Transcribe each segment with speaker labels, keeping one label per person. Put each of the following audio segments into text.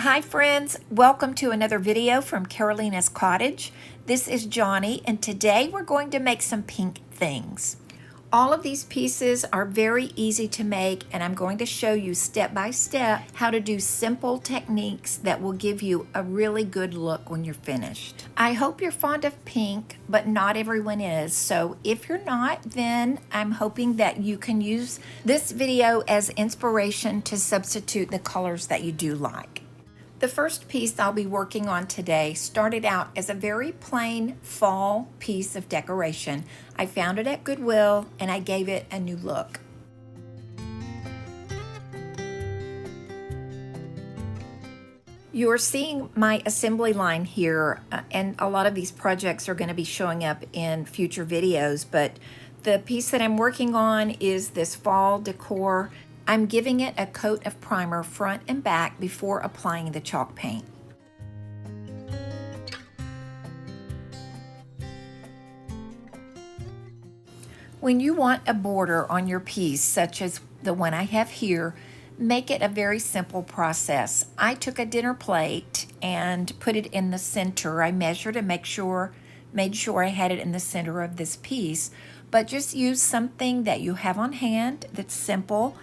Speaker 1: Hi friends, welcome to another video from Carolina's Cottage. This is Johnny and today we're going to make some pink things. All of these pieces are very easy to make and I'm going to show you step by step how to do simple techniques that will give you a really good look when you're finished. I hope you're fond of pink, but not everyone is. So if you're not, then I'm hoping that you can use this video as inspiration to substitute the colors that you do like. The first piece I'll be working on today started out as a very plain fall piece of decoration. I found it at Goodwill and I gave it a new look. You're seeing my assembly line here, and a lot of these projects are going to be showing up in future videos, but the piece that I'm working on is this fall decor. I'm giving it a coat of primer front and back before applying the chalk paint. When you want a border on your piece, such as the one I have here, make it a very simple process. I took a dinner plate and put it in the center. I measured and made sure I had it in the center of this piece, but just use something that you have on hand that's simple.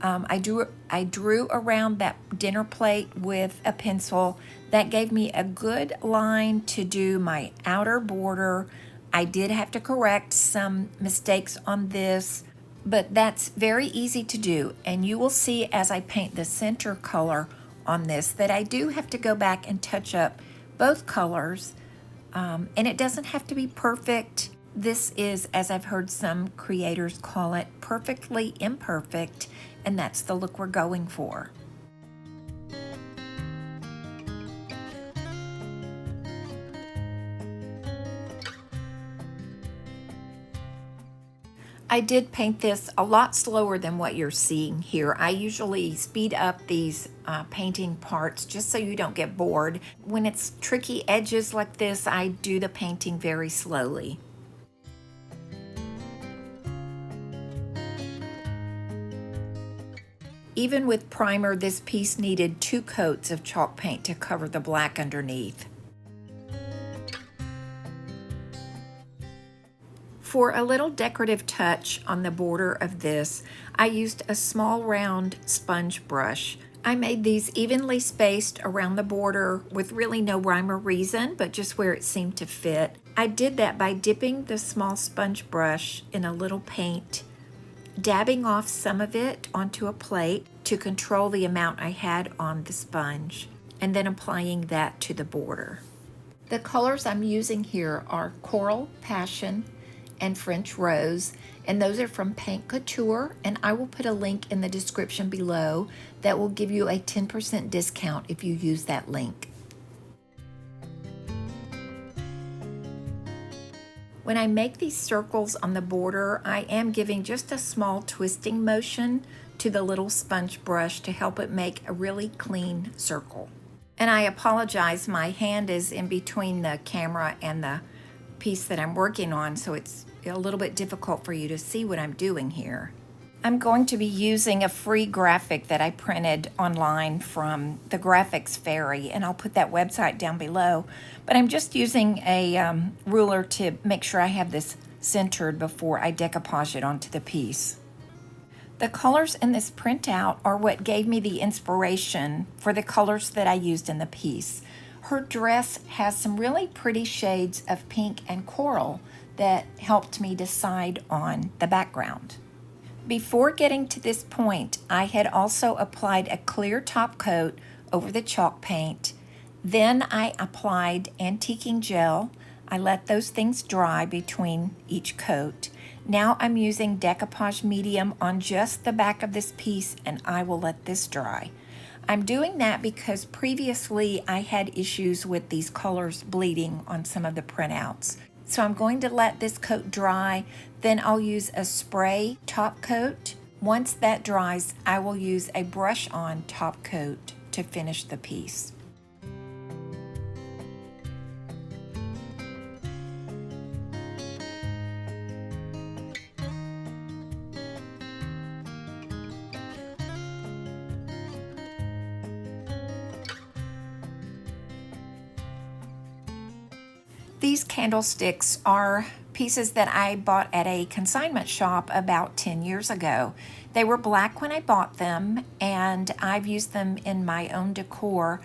Speaker 1: I drew around that dinner plate with a pencil. That gave me a good line to do my outer border. I did have to correct some mistakes on this, but that's very easy to do. And you will see as I paint the center color on this that I do have to go back and touch up both colors. And it doesn't have to be perfect. This is, as I've heard some creators call it, perfectly imperfect, and that's the look we're going for. I did paint this a lot slower than what you're seeing here. I usually speed up these painting parts just so you don't get bored. When it's tricky edges like this, I do the painting very slowly. Even with primer, this piece needed 2 coats of chalk paint to cover the black underneath. For a little decorative touch on the border of this, I used a small round sponge brush. I made these evenly spaced around the border with really no rhyme or reason, but just where it seemed to fit. I did that by dipping the small sponge brush in a little paint, dabbing off some of it onto a plate to control the amount I had on the sponge, and then applying that to the border. The colors I'm using here are Coral, Passion, and French Rose, and those are from Couture, and I will put a link in the description below that will give you a 10% discount if you use that link. When I make these circles on the border, I am giving just a small twisting motion to the little sponge brush to help it make a really clean circle. And I apologize, my hand is in between the camera and the piece that I'm working on, so it's a little bit difficult for you to see what I'm doing here. I'm going to be using a free graphic that I printed online from the Graphics Fairy, and I'll put that website down below. But I'm just using a ruler to make sure I have this centered before I decoupage it onto the piece. The colors in this printout are what gave me the inspiration for the colors that I used in the piece. Her dress has some really pretty shades of pink and coral that helped me decide on the background. Before getting to this point, I had also applied a clear top coat over the chalk paint. Then I applied antiquing gel. I let those things dry between each coat. Now I'm using decoupage medium on just the back of this piece, and I will let this dry. I'm doing that because previously I had issues with these colors bleeding on some of the printouts. So I'm going to let this coat dry, then I'll use a spray top coat. Once that dries, I will use a brush on top coat to finish the piece. These candlesticks are pieces that I bought at a consignment shop about 10 years ago. They were black when I bought them, and I've used them in my own decor.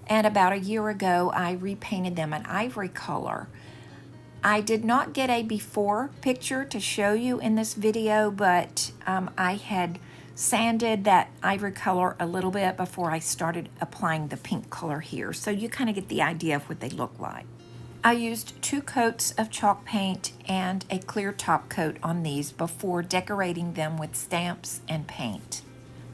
Speaker 1: And about a year ago, I repainted them an ivory color. I did not get a before picture to show you in this video, but I had sanded that ivory color a little bit before I started applying the pink color here. So you kind of get the idea of what they look like. I used 2 coats of chalk paint and a clear top coat on these before decorating them with stamps and paint.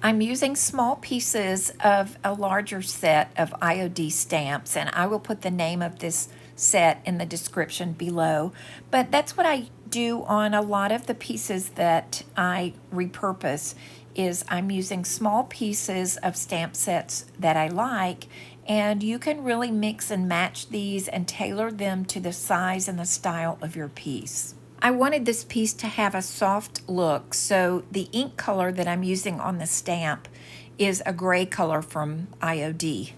Speaker 1: I'm using small pieces of a larger set of IOD stamps, and I will put the name of this set in the description below. But that's what I do on a lot of the pieces that I repurpose, is I'm using small pieces of stamp sets that I like, and you can really mix and match these and tailor them to the size and the style of your piece. I wanted this piece to have a soft look, so the ink color that I'm using on the stamp is a gray color from IOD.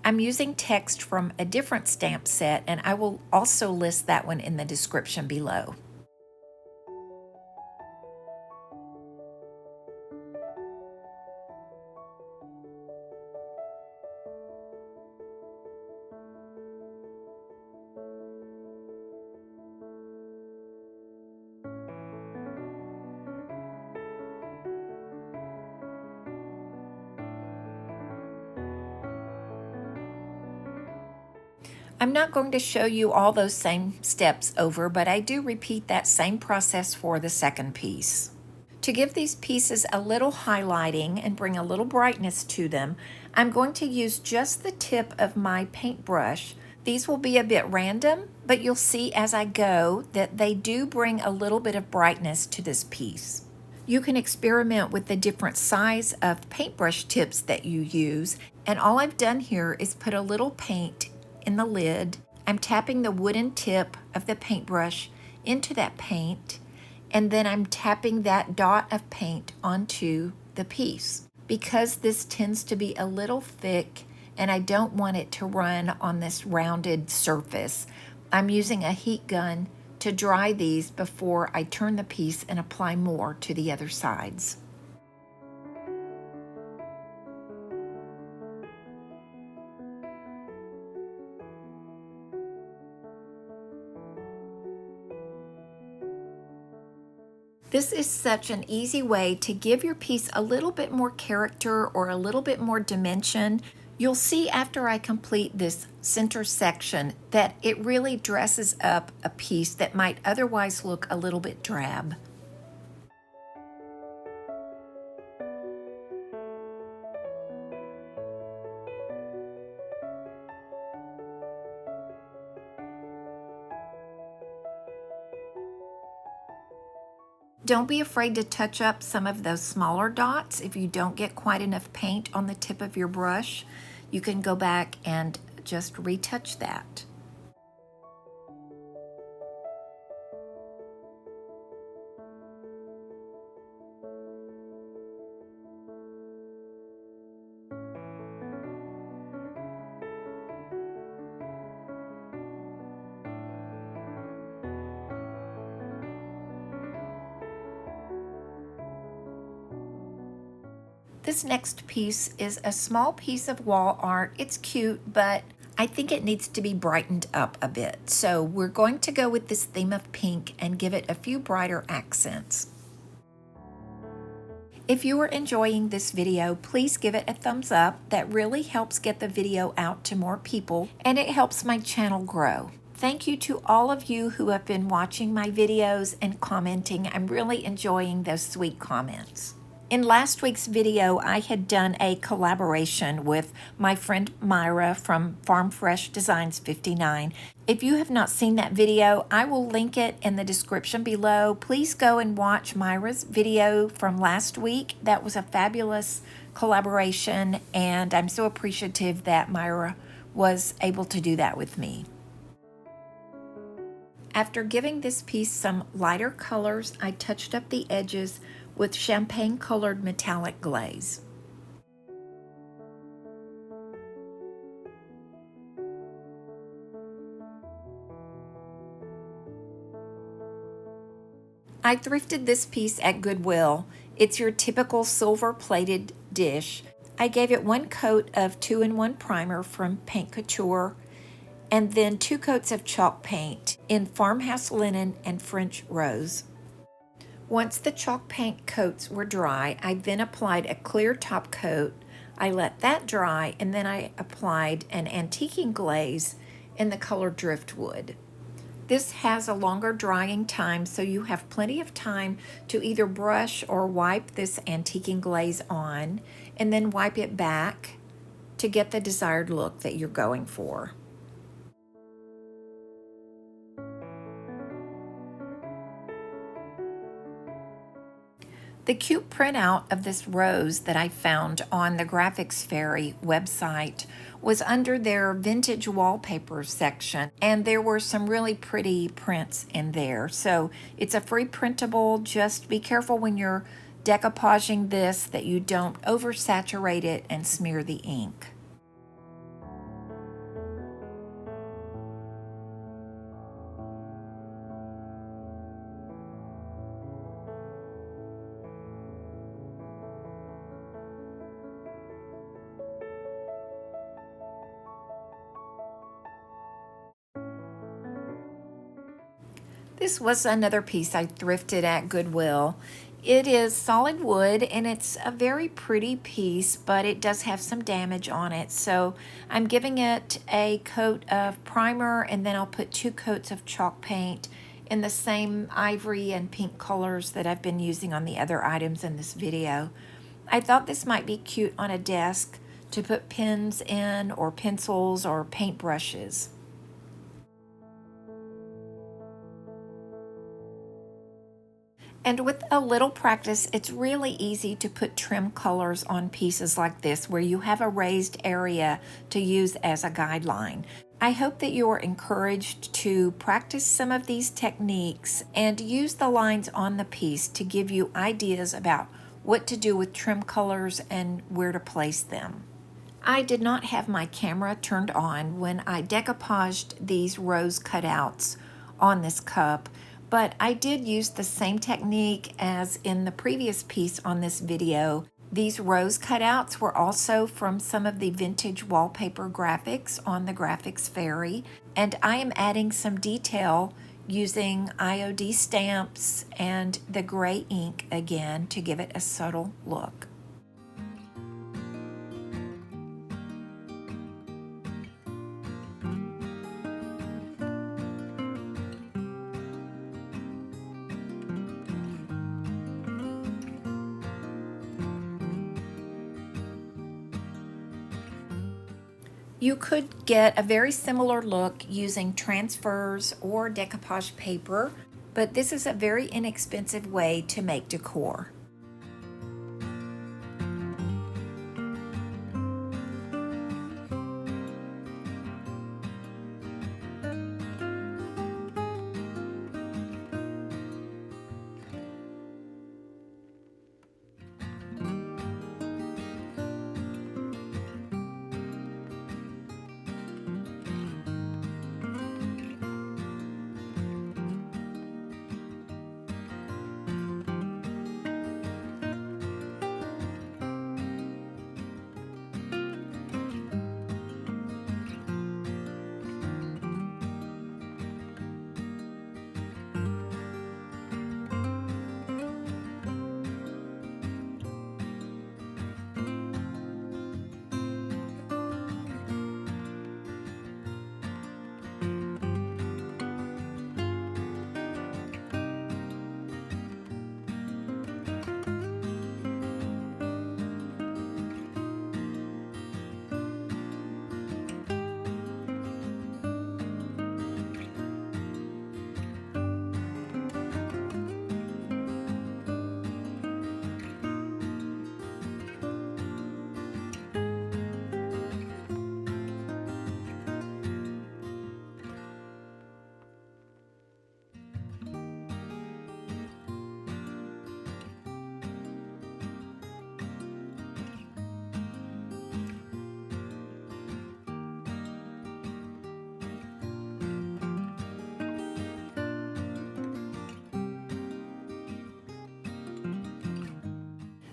Speaker 1: I'm using text from a different stamp set, and I will also list that one in the description below. I'm not going to show you all those same steps over, but I do repeat that same process for the second piece. To give these pieces a little highlighting and bring a little brightness to them, I'm going to use just the tip of my paintbrush. These will be a bit random, but you'll see as I go that they do bring a little bit of brightness to this piece. You can experiment with the different size of paintbrush tips that you use, and all I've done here is put a little paint in the lid. I'm tapping the wooden tip of the paintbrush into that paint, and then I'm tapping that dot of paint onto the piece. Because this tends to be a little thick and I don't want it to run on this rounded surface, I'm using a heat gun to dry these before I turn the piece and apply more to the other sides. This is such an easy way to give your piece a little bit more character or a little bit more dimension. You'll see after I complete this center section that it really dresses up a piece that might otherwise look a little bit drab. Don't be afraid to touch up some of those smaller dots. If you don't get quite enough paint on the tip of your brush, you can go back and just retouch that. This next piece is a small piece of wall art. It's cute, but I think it needs to be brightened up a bit. So we're going to go with this theme of pink and give it a few brighter accents. If you are enjoying this video, please give it a thumbs up. That really helps get the video out to more people, and it helps my channel grow. Thank you to all of you who have been watching my videos and commenting. I'm really enjoying those sweet comments. In last week's video, I had done a collaboration with my friend Myra from Farm Fresh Designs 59. If you have not seen that video, I will link it in the description below. Please go and watch Myra's video from last week. That was a fabulous collaboration, and I'm so appreciative that Myra was able to do that with me. After giving this piece some lighter colors, I touched up the edges with champagne colored metallic glaze. I thrifted this piece at Goodwill. It's your typical silver plated dish. I gave it one coat of 2-in-1 primer from Paint Couture and then 2 coats of chalk paint in Farmhouse linen and French rose. Once the chalk paint coats were dry, I then applied a clear top coat. I let that dry, and then I applied an antiquing glaze in the color driftwood. This has a longer drying time, so you have plenty of time to either brush or wipe this antiquing glaze on, and then wipe it back to get the desired look that you're going for. The cute printout of this rose that I found on the Graphics Fairy website was under their vintage wallpaper section, and there were some really pretty prints in there. So it's a free printable. Just be careful when you're decoupaging this that you don't oversaturate it and smear the ink. This was another piece I thrifted at Goodwill. It is solid wood and it's a very pretty piece, but it does have some damage on it. So I'm giving it a coat of primer, and then I'll put 2 coats of chalk paint in the same ivory and pink colors that I've been using on the other items in this video. I thought this might be cute on a desk to put pens in, or pencils or paint brushes. And with a little practice, it's really easy to put trim colors on pieces like this where you have a raised area to use as a guideline. I hope that you are encouraged to practice some of these techniques and use the lines on the piece to give you ideas about what to do with trim colors and where to place them. I did not have my camera turned on when I decoupaged these rose cutouts on this cup, but I did use the same technique as in the previous piece on this video. These rose cutouts were also from some of the vintage wallpaper graphics on the Graphics Fairy, and I am adding some detail using IOD stamps and the gray ink again to give it a subtle look. You could get a very similar look using transfers or decoupage paper, but this is a very inexpensive way to make decor.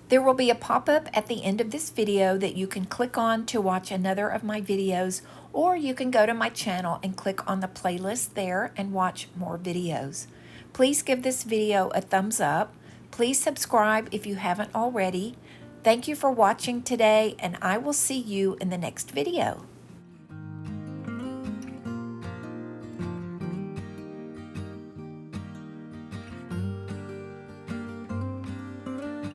Speaker 1: There will be a pop-up at the end of this video that you can click on to watch another of my videos, or you can go to my channel and click on the playlist there and watch more videos. Please give this video a thumbs up. Please subscribe if you haven't already. Thank you for watching today, and I will see you in the next video.